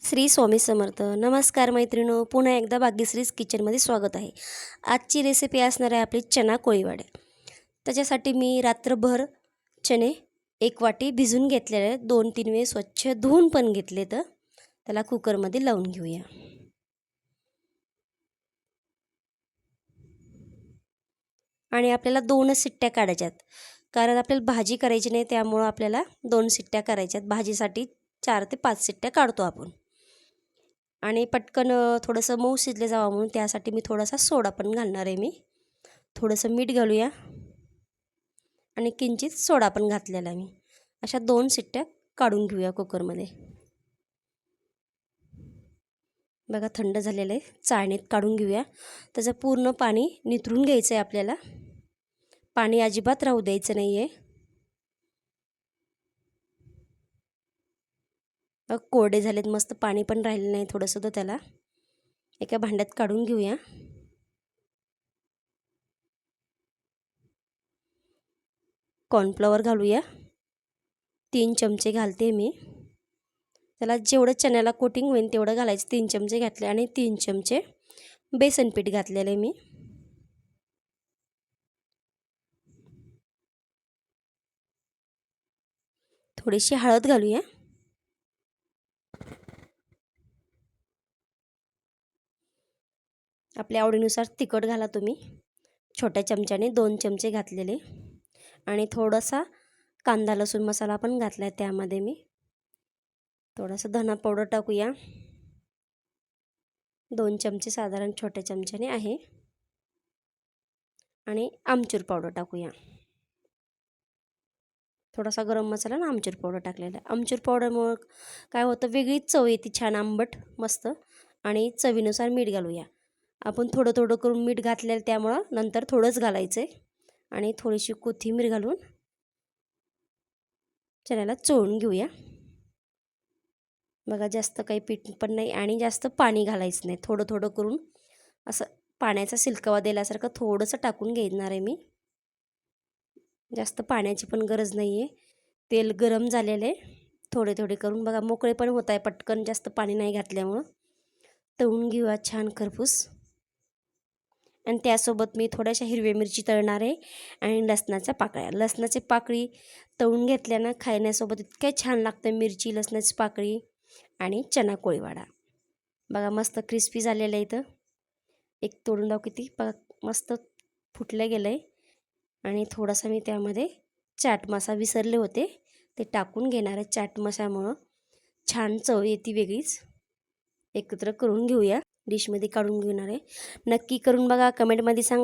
श्री स्वामी समर्थ. नमस्कार मैत्रिणो, पुन्हा एकदा भाग्यश्रीज किचनमध्ये स्वागत आहे. आजची रेसिपी असणार आहे आपली चना कोळीवाडे. त्याच्यासाठी मी रात्रभर चणे 1 वाटी भिजून घेतलेले आहेत. 2-3 वेळा स्वच्छ धुवून पण घेतले. तर त्याला कुकरमध्ये लावून घेऊया. आणि आपल्याला 2च शिट्ट्या काढायच्यात, कारण आपल्याला भाजी करायची नाही, त्यामुळे आपल्याला 2 शिट्ट्या करायच्यात. भाजीसाठी 4 ते 5 शिट्ट्या काढतो आपण. आणि पटकन थोडंसं मऊ शिजले जावं म्हणून त्यासाठी मी थोडासा सोडा पण घालणार आहे. मी थोडंसं मीठ घालूया आणि किंचित सोडा पण घातलेला आहे. मी अशा 2 शिट्ट्या काढून घेऊया कुकरमध्ये. बघा थंड झालेलं आहे, चाळणीत काढून घेऊया. त्याचं पूर्ण पाणी निथरून घ्यायचं आहे आपल्याला. पाणी अजिबात राहू द्यायचं नाही आहे. कोरडे झालेत मस्त, पाणी पण राहिलं नाही थोडंसं. तर त्याला एका भांड्यात काढून घेऊया. कॉर्नफ्लॉवर घालूया. 3 चमचे घालते मी. त्याला जेवढं चण्याला कोटिंग होईल तेवढं घालायचं. 3 चमचे घातले आणि 3 चमचे बेसन पीठ घातलेलं आहे मी. थोडीशी हळद घालूया. आपल्या आवडीनुसार तिखट घाला तुम्ही. छोट्या चमच्याने 2 चमचे घातलेले. आणि थोडासा कांदा लसूण मसाला पण घातला आहे त्यामध्ये मी. थोडासा धना पावडर टाकूया. 2 चमचे साधारण छोट्या चमच्याने आहे. आणि आमचूर पावडर टाकूया. थोडासा गरम मसाला आणि आमचूर पावडर टाकलेला आहे. आमचूर पावडरमुळे काय होतं, वेगळीच चव येते, छान आंबट मस्त. आणि चवीनुसार मीठ घालूया. आपण थोडं थोडं करून मीठ घातलेलं, त्यामुळं नंतर थोडंच घालायचं आहे. आणि थोडीशी कोथिंबीर घालून चण्याला चोळून घेऊया. बघा जास्त काही पीठ पण नाही आणि जास्त पाणी घालायचं नाही. थोडं थोडं करून असं पाण्याचा शिलकावा दिल्यासारखं थोडंसं टाकून घेणार आहे मी. जास्त पाण्याची पण गरज नाही आहे. तेल गरम झालेलं आहे. थोडे थोडे करून बघा मोकळे पण होत आहे पटकन, जास्त पाणी नाही घातल्यामुळं. तळून घेऊया छान खरपूस. आणि त्यासोबत मी थोड्याशा हिरव्या मिरची तळणार आहे आणि लसणाच्या पाकळ्या. लसणाची पाकळी तळून घेतल्यानं खाण्यासोबत इतक्या छान लागतं. मिरची, लसणाची पाकळी आणि चना कोळीवाडा. बघा मस्त क्रिस्पी झालेलं आहे. इथं एक तोडून दाव किती बघा मस्त फुटलं गेलं आहे. आणि थोडासा मी त्यामध्ये चाट मसाला विसरले होते, ते टाकून घेणार आहे. चाट मसाल्यामुळं छान चव येते वेगळीच. एकत्र करून घेऊया. डिशमध्ये काढून घेणार आहे. नक्की करून बघा, कमेंटमध्ये सांगा.